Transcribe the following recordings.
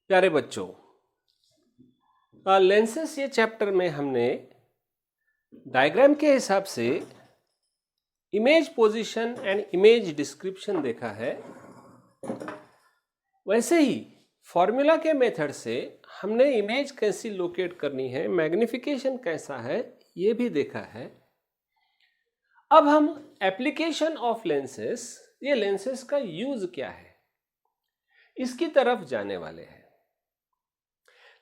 प्यारे बच्चों, लेंसेस ये चैप्टर में हमने डायग्राम के हिसाब से image position and image description देखा है। वैसे ही फॉर्मूला के मेथड से हमने इमेज कैसी लोकेट करनी है, मैग्निफिकेशन कैसा है, ये भी देखा है। अब हम एप्लीकेशन ऑफ लेंसेस, ये लेंसेस का यूज क्या है, इसकी तरफ जाने वाले हैं।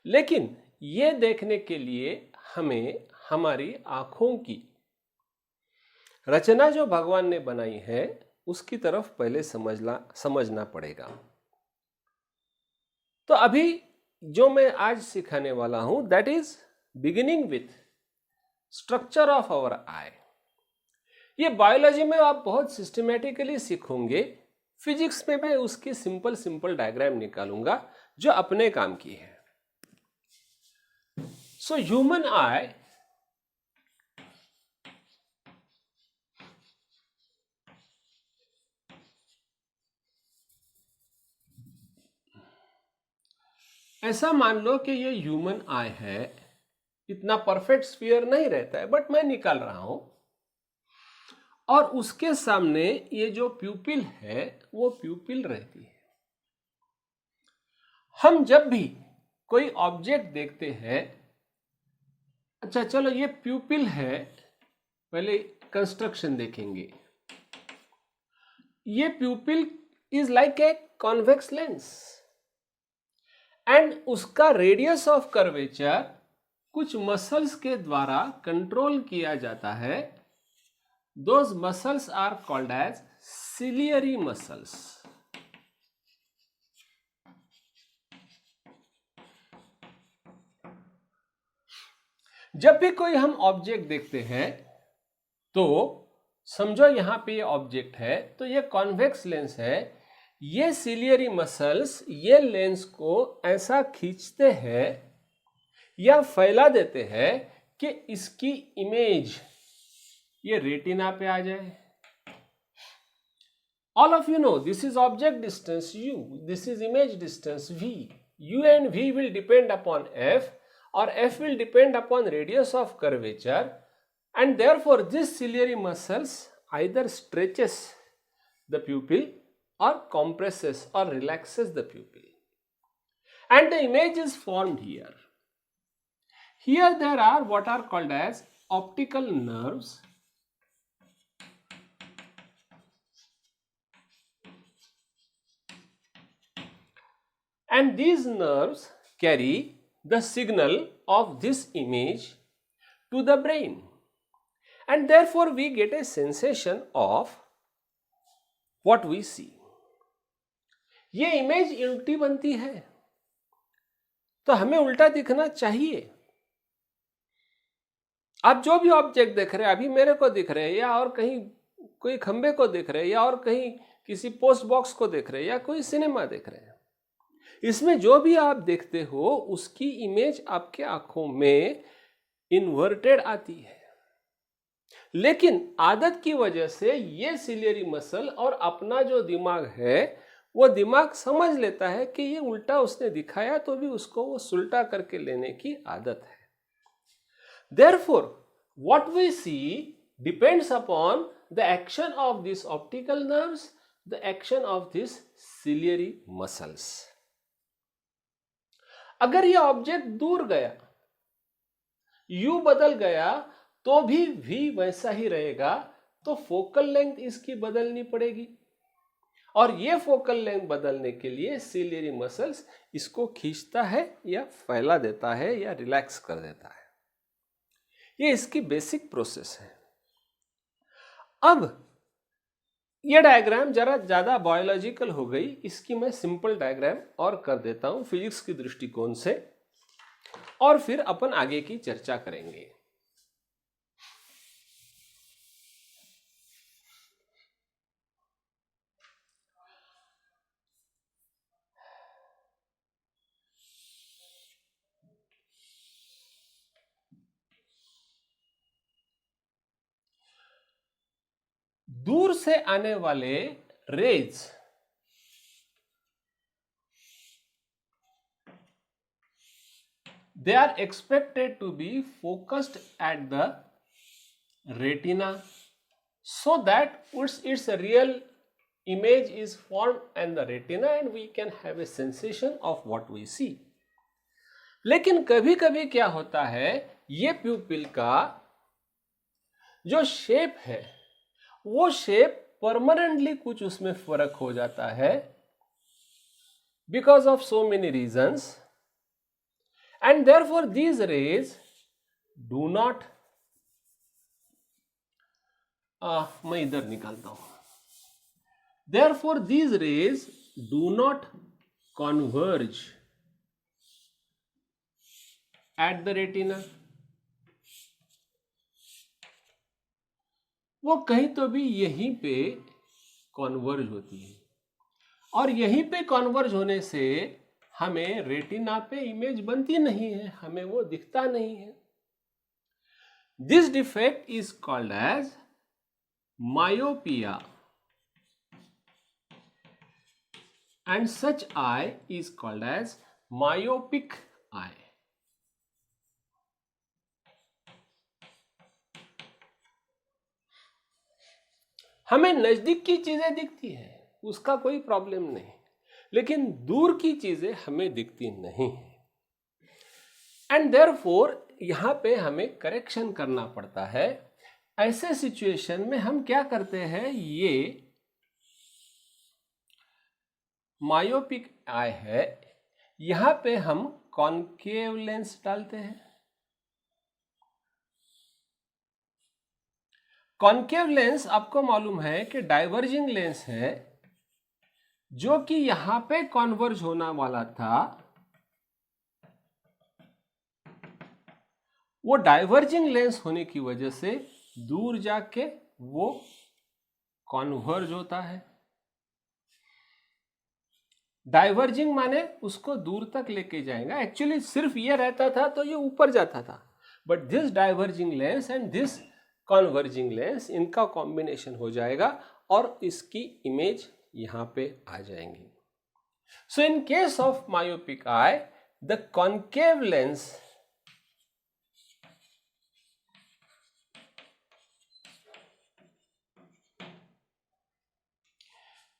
लेकिन ये देखने के लिए हमें हमारी आंखों की रचना जो भगवान ने बनाई है उसकी तरफ पहले समझना पड़ेगा। तो अभी जो मैं आज सिखाने वाला हूं that is beginning with structure of our eye. ये बायोलॉजी में आप बहुत सिस्टमेटिकली सीखोगे, फिजिक्स में मैं उसकी सिंपल डायग्राम निकालूंगा जो अपने काम की है। सो ह्यूमन आई ऐसा मान लो कि ये ह्यूमन आई है। इतना परफेक्ट स्फीयर नहीं रहता है बट मैं निकाल रहा हूं, और उसके सामने ये जो प्यूपिल है वो प्यूपिल रहती है। हम जब भी कोई ऑब्जेक्ट देखते हैं, अच्छा चलो ये प्यूपिल है, पहले कंस्ट्रक्शन देखेंगे। ये प्यूपिल is like a convex lens and उसका रेडियस ऑफ कर्वेचर कुछ मसल्स के द्वारा कंट्रोल किया जाता है। Those muscles are called as ciliary muscles. जब भी कोई हम ऑब्जेक्ट देखते हैं तो समझो यहां पे ये ऑब्जेक्ट है, तो ये कॉन्वेक्स लेंस है। ये सिलियरी मसल्स ये लेंस को ऐसा खींचते हैं या फैला देते हैं कि इसकी इमेज ये रेटिना पे आ जाए। All of you know this is object distance u, this is image distance v. U and v will depend upon f, or f will depend upon radius of curvature, and therefore this ciliary muscles either stretches the pupil or compresses or relaxes the pupil, and the image is formed here. Here there are what are called as optical nerves. And these nerves carry the signal of this image to the brain, and therefore we get a sensation of what we see. ये image उल्टी बनती है तो हमें उल्टा दिखना चाहिए। आप जो भी ऑब्जेक्ट देख रहे हैं, अभी मेरे को दिख रहे हैं, या और कहीं कोई खंबे को देख रहे हैं, या और कहीं किसी पोस्ट बॉक्स को देख रहे हैं, या कोई सिनेमा देख रहे हैं, इसमें जो भी आप देखते हो उसकी इमेज आपके आंखों में इन्वर्टेड आती है। लेकिन आदत की वजह से ये सिलियरी मसल और अपना जो दिमाग है वो दिमाग समझ लेता है कि ये उल्टा उसने दिखाया, तो भी उसको वो सुलटा करके लेने की आदत है। Therefore, what we see depends upon the action of these optical nerves, the action of these ciliary muscles. अगर ये ऑब्जेक्ट दूर गया, u बदल गया, तो भी v वैसा ही रहेगा, तो फोकल लेंथ इसकी बदलनी पड़ेगी, और ये फोकल लेंथ बदलने के लिए सिलियरी मसल्स इसको खींचता है या फैला देता है या रिलैक्स कर देता है। ये इसकी बेसिक प्रोसेस है। अब ये डायग्राम जरा ज्यादा बायोलॉजिकल हो गई, इसकी मैं सिंपल डायग्राम और कर देता हूं फिजिक्स की दृष्टिकोण से, और फिर अपन आगे की चर्चा करेंगे। दूर से आने वाले raise they are expected to be focused at the retina so that its real image is formed in the retina and we can have a sensation of what we see. लेकिन कभी कभी क्या होता है, ये प्यूपिल का जो शेप है वो शेप परमानेंटली कुछ उसमें फर्क हो जाता है because of so many reasons, and therefore these rays do not मैं इधर निकालता हूं, therefore these rays do not converge at the retina. वो कहीं तो भी यहीं पे कॉन्वर्ज होती है और यहीं पे कॉन्वर्ज होने से हमें रेटिना पे इमेज बनती नहीं है, हमें वो दिखता नहीं है. This defect is called as myopia and such eye is called as myopic eye. हमें नजदीक की चीजें दिखती है, उसका कोई प्रॉब्लम नहीं, लेकिन दूर की चीजें हमें दिखती नहीं है. एंड देयरफॉर यहां पे हमें करेक्शन करना पड़ता है. ऐसे सिचुएशन में हम क्या करते हैं, ये मायोपिक आई है, यहां पे हम कॉन्केव लेंस डालते हैं. कॉन्केव लेंस आपको मालूम है कि डाइवर्जिंग लेंस है, जो कि यहां पे कॉन्वर्ज होना वाला था, वो डाइवर्जिंग लेंस होने की वजह से दूर जाके वो कॉन्वर्ज होता है. डाइवर्जिंग माने उसको दूर तक लेके जाएगा. एक्चुअली सिर्फ ये रहता था तो ये ऊपर जाता था, but this diverging lens and this converging lens, इनका कॉम्बिनेशन हो जाएगा और इसकी इमेज यहां पे आ जाएंगी. So in case of myopic eye, the concave lens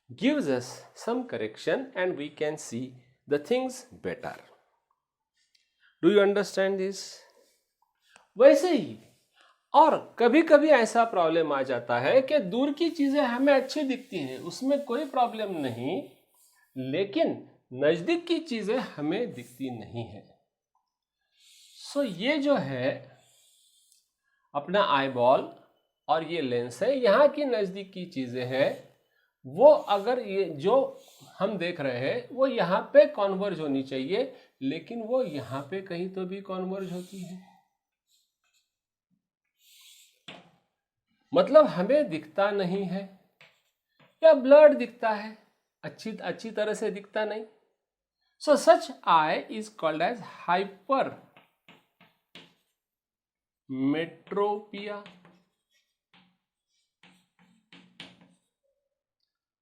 gives us some correction and we can see the things better. Do you understand this? वैसे ही और कभी कभी ऐसा प्रॉब्लम आ जाता है कि दूर की चीजें हमें अच्छी दिखती हैं, उसमें कोई प्रॉब्लम नहीं, लेकिन नजदीक की चीजें हमें दिखती नहीं है. सो ये जो है अपना आई बॉल और ये लेंस है, यहाँ की नजदीक की चीजें हैं, वो अगर ये जो हम देख रहे हैं वो यहाँ पे कॉन्वर्ज होनी चाहिए, लेकिन वो यहाँ पे कहीं तो भी कॉन्वर्ज होती है. मतलब हमें दिखता नहीं है या ब्लर्ड दिखता है, अच्छी तरह से दिखता नहीं. So such eye is called as hypermetropia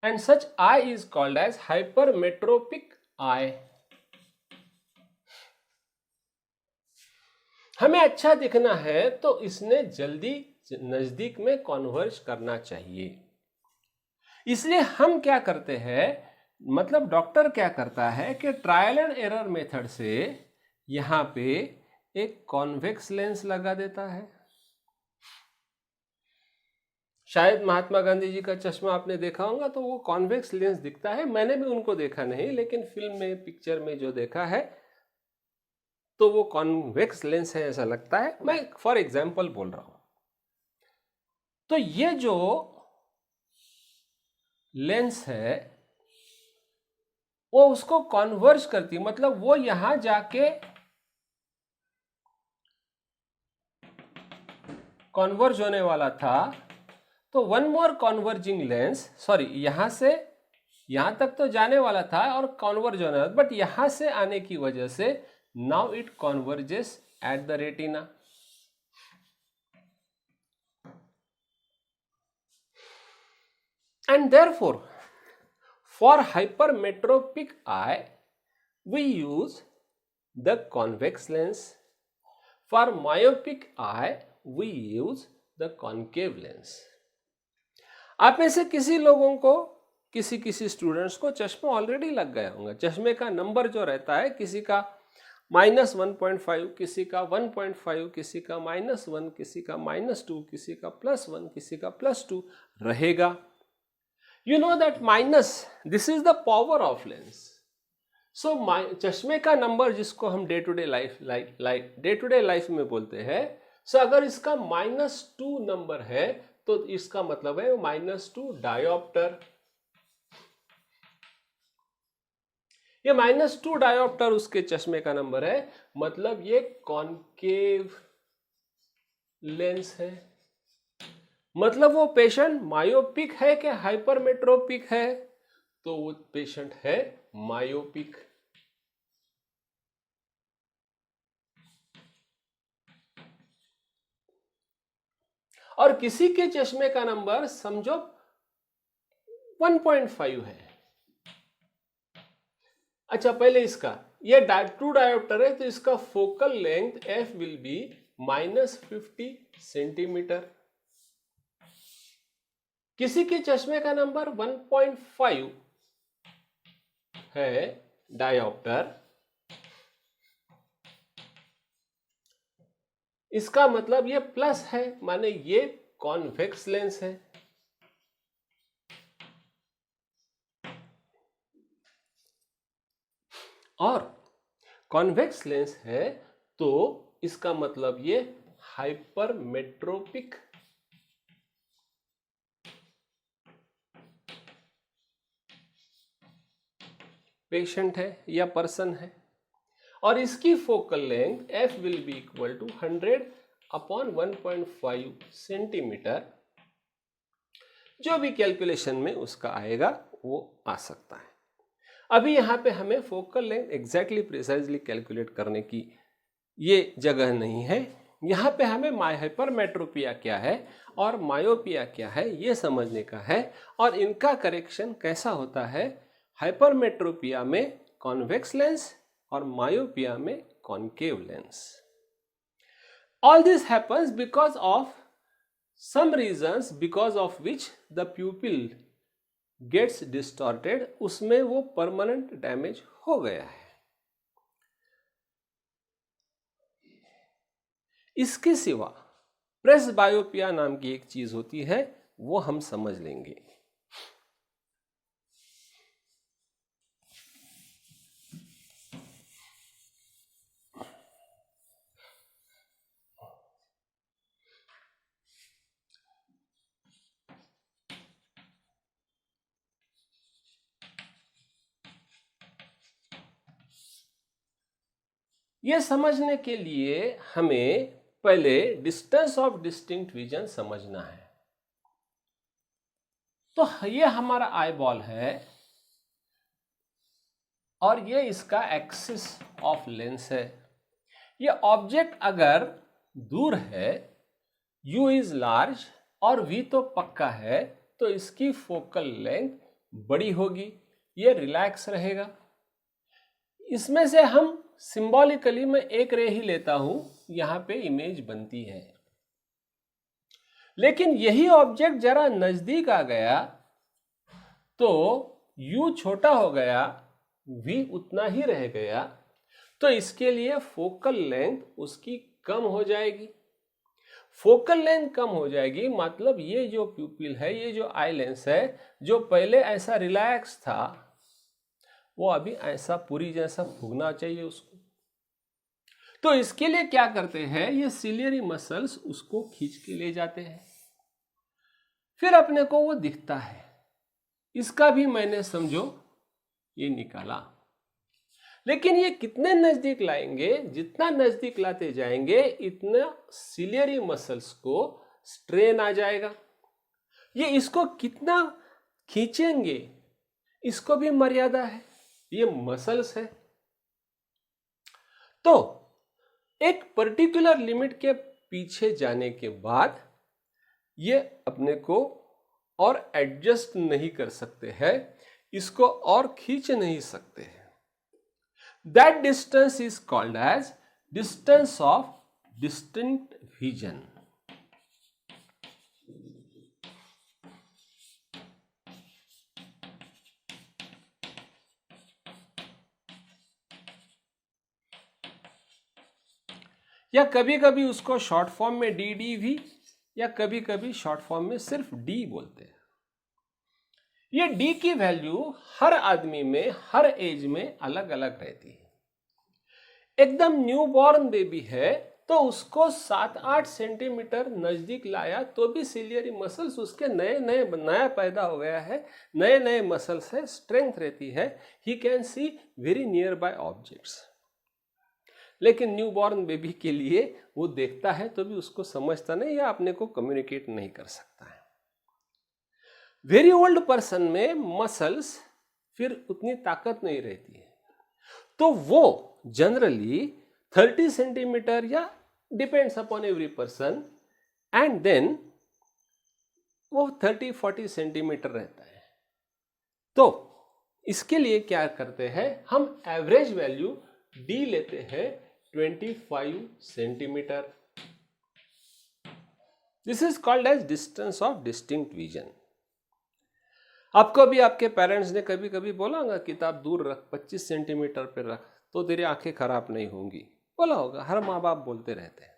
and such eye is called as hypermetropic eye. हमें अच्छा दिखना है तो इसने जल्दी नजदीक में कॉन्वर्ज करना चाहिए. इसलिए हम क्या करते हैं, मतलब डॉक्टर क्या करता है कि ट्रायल एंड एरर मेथड से यहां पे एक कॉन्वेक्स लेंस लगा देता है. शायद महात्मा गांधी जी का चश्मा आपने देखा होगा तो वो कॉन्वेक्स लेंस दिखता है. मैंने भी उनको देखा नहीं, लेकिन फिल्म में पिक्चर में जो देखा है तो वो कॉन्वेक्स लेंस है ऐसा लगता है. मैं फॉर एग्जांपल बोल रहा हूं. तो ये जो लेंस है वो उसको कॉन्वर्ज करती, मतलब वो यहां जाके कॉन्वर्ज होने वाला था. तो one more converging lens, sorry यहां से यहां तक तो जाने वाला था और कॉन्वर्ज होने वाला, बट यहां से आने की वजह से now it converges at the retina. And therefore for hypermetropic eye we use the convex lens, for myopic eye we use the concave lens. आप में से किसी लोगों को, किसी स्टूडेंट्स को चश्मा ऑलरेडी लग गया होगा। चश्मे का नंबर जो रहता है, किसी का -1.5, किसी का 1.5, किसी का -1, किसी का -2, किसी का +1, किसी का +2 रहेगा। You know that minus, this is the power of lens. So चश्मे का नंबर जिसको हम डे टू डे लाइफ में बोलते हैं, सो अगर इसका -2 नंबर है तो इसका मतलब है -2 डायोप्टर। ये -2 डायोप्टर उसके चश्मे का नंबर है, मतलब ये कॉन्केव लेंस है। मतलब वो पेशेंट मायोपिक है कि हाइपरमेट्रोपिक है? तो वो पेशेंट है मायोपिक। और किसी के चश्मे का नंबर समझो 1.5 है। अच्छा, पहले इसका, ये 2 डायोप्टर है तो इसका focal length f will B -50 centimetre. किसी के चश्मे का नंबर 1.5 है डायोप्टर, इसका मतलब ये प्लस है, माने ये कॉन्वेक्स लेंस है। और कॉन्वेक्स लेंस है तो इसका मतलब ये हाइपरमेट्रोपिक पेशेंट है या पर्सन है। और इसकी focal length f will be equal to 100/1.5 centimetre. जो भी कैलकुलेशन में उसका आएगा वो आ सकता है। अभी यहां पे हमें focal length exactly precisely calculate करने की ये जगह नहीं है। यहां पे हमें हाइपरमेट्रोपिया क्या है और मायोपिया क्या है ये समझने का है, और इनका करेक्शन कैसा होता है। हाइपरमेट्रोपिया में कॉन्वेक्स लेंस और मायोपिया में concave lens. All this happens because of some reasons because of which the pupil gets distorted, उसमें वो परमानेंट डैमेज हो गया है। इसके सिवा प्रेसबायोपिया नाम की एक चीज होती है, वो हम समझ लेंगे। ये समझने के लिए हमें पहले डिस्टेंस ऑफ डिस्टिंक्ट विजन समझना है। तो ये हमारा आई बॉल है और ये इसका एक्सिस ऑफ लेंस है। ये ऑब्जेक्ट अगर दूर है, u इज लार्ज और v तो पक्का है, तो इसकी फोकल लेंथ बड़ी होगी, ये रिलैक्स रहेगा। इसमें से हम सिंबॉलिकली मैं एक रे ही लेता हूं, यहां पे इमेज बनती है। लेकिन यही ऑब्जेक्ट जरा नजदीक आ गया तो u छोटा हो गया, v उतना ही रह गया, तो इसके लिए फोकल लेंथ उसकी कम हो जाएगी। फोकल लेंथ कम हो जाएगी मतलब ये जो प्यूपिल है, ये जो आई लेंस है, जो पहले ऐसा रिलैक्स था, वो अभी ऐसा पूरी जैसा फूगना चाहिए उसको। तो इसके लिए क्या करते हैं, ये सिलियरी मसल्स उसको खींच के ले जाते हैं, फिर अपने को वो दिखता है। इसका भी मैंने समझो ये निकाला। लेकिन ये कितने नजदीक लाएंगे, जितना नजदीक लाते जाएंगे इतना सिलियरी मसल्स को स्ट्रेन आ जाएगा। ये इसको कितना खींचेंगे इसको भी मर्यादा है, ये मसल्स है। तो एक पर्टिकुलर लिमिट के पीछे जाने के बाद ये अपने को और एडजस्ट नहीं कर सकते हैं, इसको और खींच नहीं सकते हैं। That distance is called as distance of distinct vision. या कभी कभी उसको शॉर्ट फॉर्म में डी भी, या कभी कभी शॉर्ट फॉर्म में सिर्फ डी बोलते हैं। ये डी की वैल्यू हर आदमी में, हर एज में अलग अलग रहती है। एकदम न्यूबॉर्न बेबी है तो उसको 7-8 सेंटीमीटर नजदीक लाया तो भी सिलियरी मसल्स उसके नया पैदा हो गया है, नए मसल्स है, स्ट्रेंथ रहती है, he can see very near by objects. लेकिन न्यूबॉर्न बेबी के लिए वो देखता है तो भी उसको समझता नहीं या अपने को कम्युनिकेट नहीं कर सकता है। वेरी ओल्ड पर्सन में मसल्स फिर उतनी ताकत नहीं रहती है, तो वो जनरली 30 सेंटीमीटर या depends upon every person, and then वो 30-40 सेंटीमीटर रहता है। तो इसके लिए क्या करते हैं, हम एवरेज वैल्यू डी लेते हैं 25 centimetre. This is called as distance of distinct vision. आपको भी आपके पेरेंट्स ने कभी कभी बोला होगा किताब दूर रख, 25 सेंटीमीटर पर रख तो तेरी आंखें खराब नहीं होंगी, बोला होगा, हर माँ बाप बोलते रहते हैं।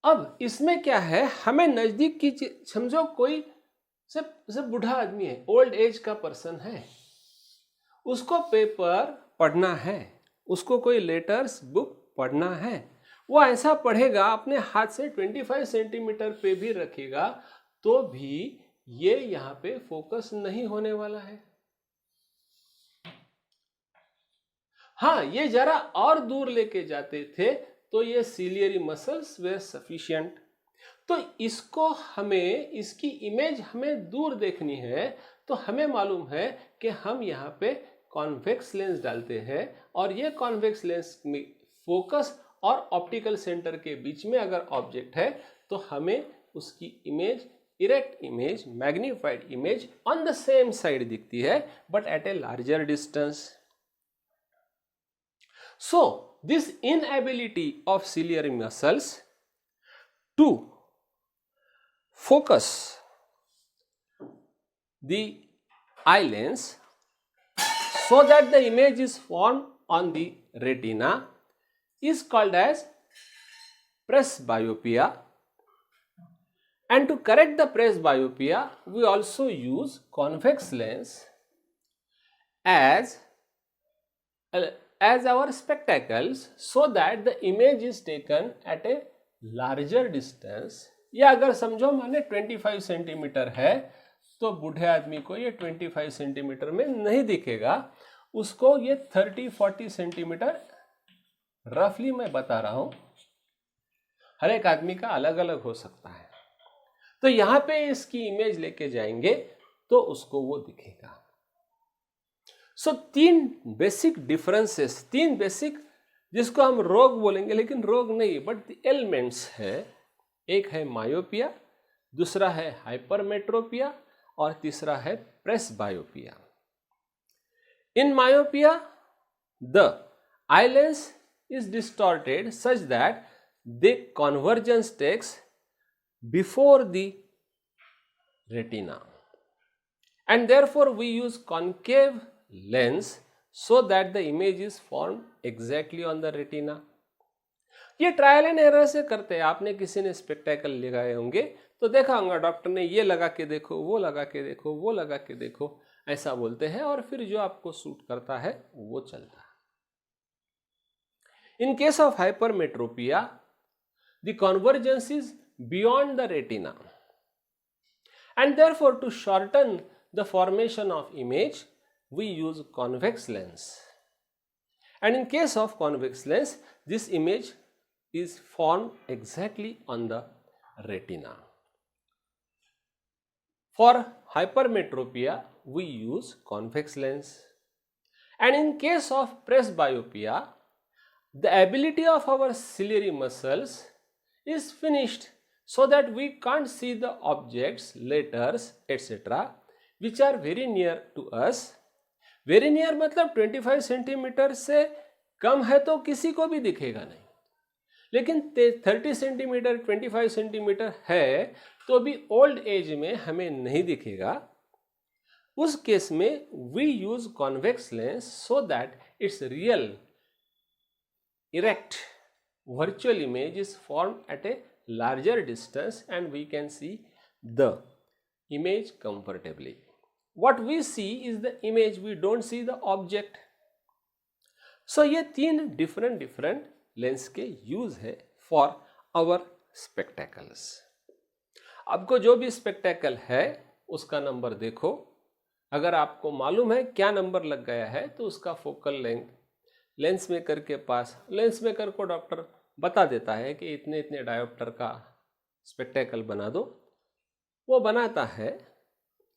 अब इसमें क्या है, हमें नजदीक की समझो कोई सब बूढ़ा आदमी है, ओल्ड एज का पर्सन है, उसको पेपर पढ़ना है, उसको कोई लेटर्स बुक पढ़ना है, वो ऐसा पढ़ेगा अपने हाथ से 25 सेंटीमीटर पे भी रखेगा तो भी ये यहां पे फोकस नहीं होने वाला है। हाँ, ये जरा और दूर लेके जाते थे तो ये सिलियरी मसल्स वे सफिशिएंट। तो इसको हमें, इसकी इमेज हमें दूर देखनी है तो हमें मालूम है कि हम यहाँ पे कॉन्वेक्स लेंस डालते हैं, और ये कॉन्वेक्स लेंस में फोकस और ऑप्टिकल सेंटर के बीच में अगर ऑब्जेक्ट है तो हमें उसकी image, erect image, magnified image on the same side दिखती है but at a larger distance. So this inability of ciliary muscles to focus the eye lens so that the image is formed on the retina is called as presbyopia, and to correct the presbyopia we also use convex lens as our spectacles so that the image is taken at a larger distance। या अगर समझो माने 25 centimetre है तो बूढ़े आदमी को ये 25 सेंटीमीटर में नहीं दिखेगा, उसको ये 30-40 सेंटीमीटर रफली मैं बता रहा हूं, हर एक आदमी का अलग अलग हो सकता है। तो यहां पे इसकी इमेज लेके जाएंगे तो उसको वो दिखेगा। सो 3 बेसिक डिफरेंसेस, 3 बेसिक जिसको हम रोग बोलेंगे लेकिन रोग नहीं बट एलिमेंट्स है। एक है मायोपिया, दूसरा है हाइपरमेट्रोपिया और तीसरा है presbyopia. In myopia the eye lens is distorted such that the convergence takes before the retina and therefore we use concave lens so that the image is formed exactly on the retina। ये trial and error से करते हैं। आपने किसी ने spectacle लगाए होंगे तो देखा होगा डॉक्टर ने ये लगा के देखो, वो लगा के देखो, वो लगा के देखो, ऐसा बोलते हैं और फिर जो आपको सूट करता है वो चलता है। इन case of hypermetropia the convergence is beyond the retina and therefore to shorten the formation of image we use convex lens, and in case of convex lens this image is formed exactly on the retina. For hypermetropia we use convex lens, and in case of presbyopia the ability of our ciliary muscles is finished so that we can't see the objects, letters, etc. which are very near to us. Very near मतलब 25 centimetre से कम है तो किसी को भी दिखेगा नहीं, लेकिन 30 सेंटीमीटर 25 सेंटीमीटर है तो भी ओल्ड एज में हमें नहीं दिखेगा। उस केस में we use convex lens so that it's real erect virtual image is formed at a larger distance and we can see the image comfortably. What we see is the image, we don't see the object. So ये तीन different lens के use है for our spectacles. आपको जो भी spectacle है उसका number देखो, अगर आपको मालूम है क्या नंबर लग गया है तो उसका फोकल लेंथ लेंस मेकर के पास, लेंस मेकर को डॉक्टर बता देता है कि इतने इतने डायोप्टर का स्पेक्टेकल बना दो, वो बनाता है,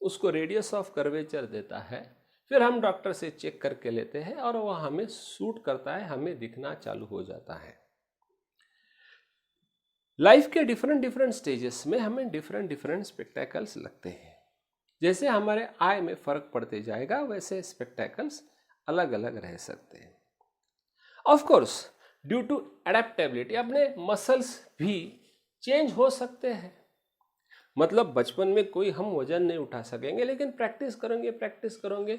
उसको रेडियस ऑफ कर्वेचर देता है, फिर हम डॉक्टर से चेक करके लेते हैं और वह हमें सूट करता है, हमें दिखना चालू हो जाता है। लाइफ के डिफरेंट स्टेजेस में हमें डिफरेंट स्पेक्टेकल्स लगते हैं। जैसे हमारे आई में फर्क पड़ते जाएगा वैसे स्पेक्टेकल्स अलग अलग रह सकते हैं। Of course due to adaptability अपने मसल्स भी चेंज हो सकते हैं। मतलब बचपन में कोई हम वजन नहीं उठा सकेंगे, लेकिन प्रैक्टिस करोगे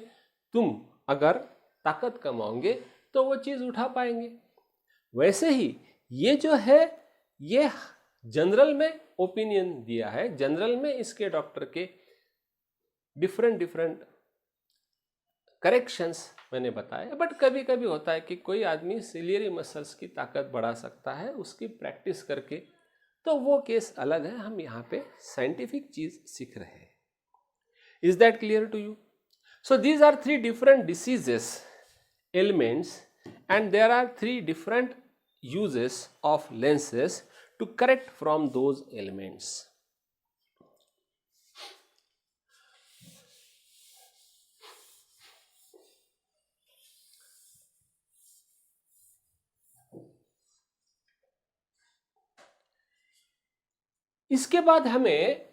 तुम अगर ताकत कमाओगे तो वो चीज़ उठा पाएंगे। वैसे ही ये जो है ये जनरल में ओपिनियन दिया है, जनरल में इसके डॉक्टर के डिफरेंट करेक्शंस मैंने बताया। बट कभी कभी होता है कि कोई आदमी सिलियरी मसल्स की ताकत बढ़ा सकता है उसकी प्रैक्टिस करके, तो वो केस अलग है। हम यहाँ पे साइंटिफिक चीज सीख रहे हैं। Is that clear to you? So these are 3 different diseases elements and there are 3 different uses of lenses to correct from those elements. इसके बाद हमें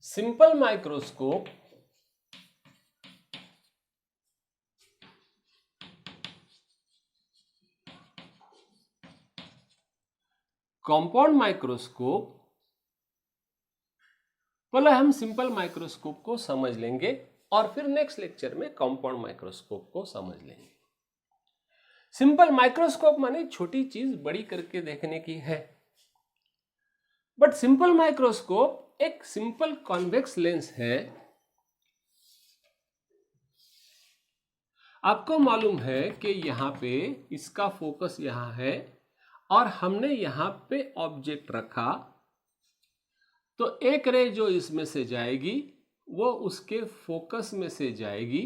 सिंपल माइक्रोस्कोप, कंपाउंड माइक्रोस्कोप, पहले हम सिंपल माइक्रोस्कोप को समझ लेंगे और फिर नेक्स्ट लेक्चर में कंपाउंड माइक्रोस्कोप को समझ लेंगे। सिंपल माइक्रोस्कोप माने छोटी चीज बड़ी करके देखने की है, बट सिंपल माइक्रोस्कोप एक सिंपल कॉन्वेक्स लेंस है। आपको मालूम है कि यहां पे इसका फोकस यहां है और हमने यहां पे ऑब्जेक्ट रखा, तो एक रे जो इसमें से जाएगी वो उसके फोकस में से जाएगी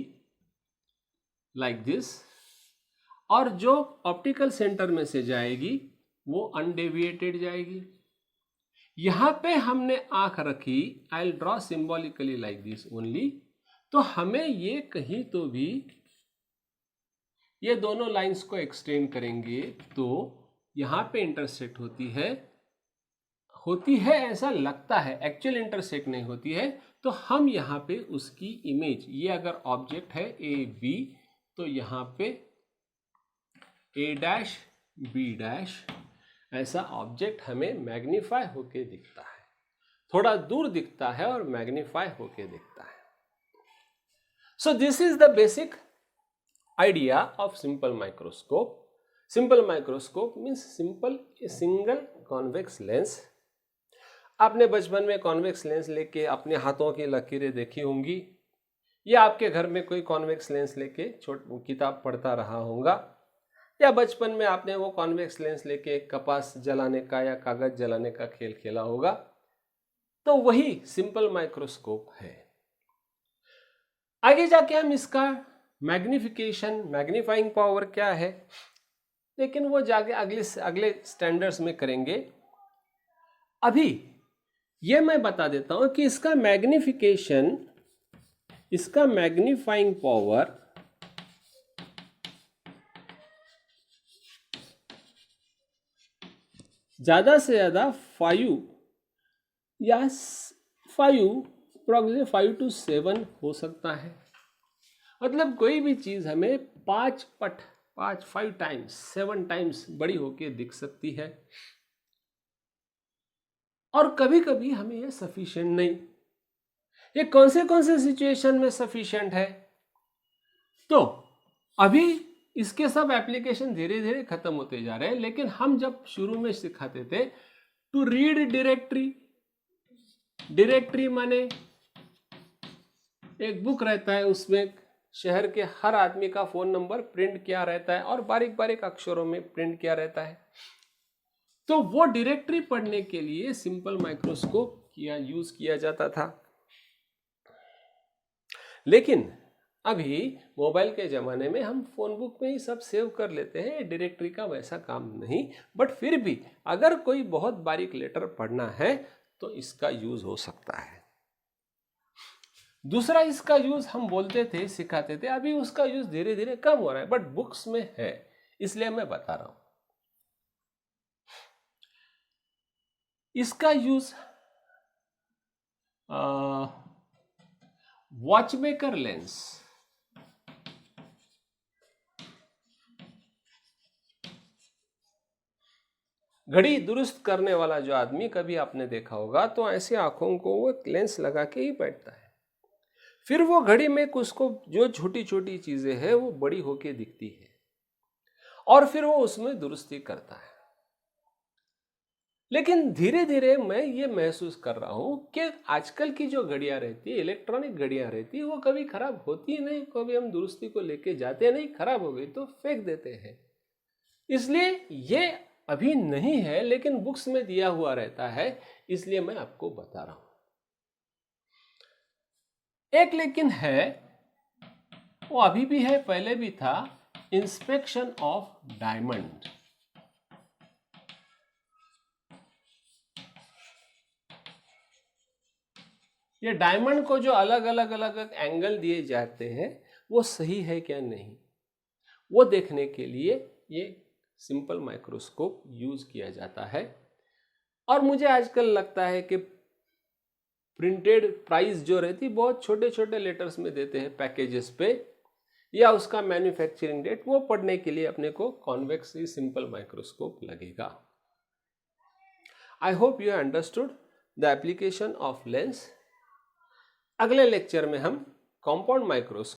लाइक दिस, और जो ऑप्टिकल सेंटर में से जाएगी वो अनडेविएटेड जाएगी। यहां पे हमने आंख रखी, I will draw symbolically like this only, तो हमें ये कहीं तो भी ये दोनों लाइंस को एक्सटेंड करेंगे तो यहां पे इंटरसेक्ट होती है ऐसा लगता है, एक्चुअल इंटरसेक्ट नहीं होती है। तो हम यहाँ पे उसकी इमेज, ये अगर ऑब्जेक्ट है ए बी, तो यहाँ पे ए डैश बी डैश ऐसा ऑब्जेक्ट हमें मैग्नीफाई होके दिखता है, थोड़ा दूर दिखता है और मैग्नीफाई होके दिखता है। So this is the basic idea of simple microscope. Simple microscope means simple single convex lens. आपने बचपन में कॉन्वेक्स लेंस लेके अपने हाथों की लकीरें देखी होंगी, या आपके घर में कोई कॉन्वेक्स लेंस लेके किताब पढ़ता रहा होगा, या बचपन में आपने वो कॉन्वेक्स लेंस लेके कपास जलाने का या कागज जलाने का खेल खेला होगा। तो वही सिंपल माइक्रोस्कोप है। आगे जाके हम इसका मैग्निफिकेशन, मैग्नीफाइंग पावर क्या है, लेकिन वो जाके अगले स्टैंडर्ड्स में करेंगे। अभी ये मैं बता देता हूं कि इसका मैग्निफिकेशन, इसका मैग्नीफाइंग पावर ज्यादा से ज्यादा 5 या 5 to 7 हो सकता है। मतलब कोई भी चीज हमें 5 टाइम्स 7 टाइम्स बड़ी होके दिख सकती है, और कभी कभी हमें ये सफिशिएंट नहीं। ये कौन से सिचुएशन में सफिशिएंट है? तो अभी इसके सब एप्लीकेशन धीरे धीरे खत्म होते जा रहे हैं, लेकिन हम जब शुरू में सिखाते थे टू रीड डायरेक्टरी, डायरेक्टरी माने एक बुक रहता है, उसमें शहर के हर आदमी का फोन नंबर प्रिंट किया रहता है और बारीक बारीक अक्षरों में प्रिंट किया रहता है। तो वो डायरेक्टरी पढ़ने के लिए सिंपल माइक्रोस्कोप यूज किया जाता था। लेकिन अभी मोबाइल के ज़माने में हम फ़ोन बुक में ही सब सेव कर लेते हैं, डायरेक्टरी का वैसा काम नहीं। बट फिर भी अगर कोई बहुत बारीक लेटर पढ़ना है तो इसका यूज़ हो सकता है। दूसरा, इसका यूज़ हम बोलते थे, सिखाते थे, अभी उसका यूज़ धीरे धीरे कम हो रहा है, बट बुक्स में है, इसलिए मैं बता रहा हूं। इसका यूज़ वॉचमेकर लेंस, घड़ी दुरुस्त करने वाला जो आदमी कभी आपने देखा होगा, तो ऐसे आंखों को वो लेंस लगा के ही बैठता है। फिर वो घड़ी में उसको जो छोटी छोटी चीजें हैं वो बड़ी होके दिखती है, और फिर वो उसमें दुरुस्ती करता है। लेकिन धीरे धीरे मैं ये महसूस कर रहा हूं कि आजकल की जो घड़ियां रहती है, इलेक्ट्रॉनिक घड़ियां रहती है, वो कभी खराब होती नहीं, कभी हम दुरुस्ती को लेके जाते नहीं, खराब हो गई तो फेंक देते हैं। इसलिए ये अभी नहीं है, लेकिन बुक्स में दिया हुआ रहता है, इसलिए मैं आपको बता रहा हूं। एक लेकिन है, वो अभी भी है, पहले भी था, इंस्पेक्शन ऑफ डायमंड। ये डायमंड को जो अलग अलग अलग एंगल दिए जाते हैं वो सही है क्या नहीं, वो देखने के लिए ये सिंपल माइक्रोस्कोप यूज किया जाता है। और मुझे आजकल लगता है कि प्रिंटेड प्राइस जो रहती बहुत छोटे छोटे लेटर्स में देते हैं पैकेजेस पे, या उसका मैन्युफैक्चरिंग डेट, वो पढ़ने के लिए अपने को कॉन्वेक्स सिंपल माइक्रोस्कोप लगेगा। I hope you understood the application of lens. अगले लेक्चर में हम कंपाउंड माइक्रोस्कोप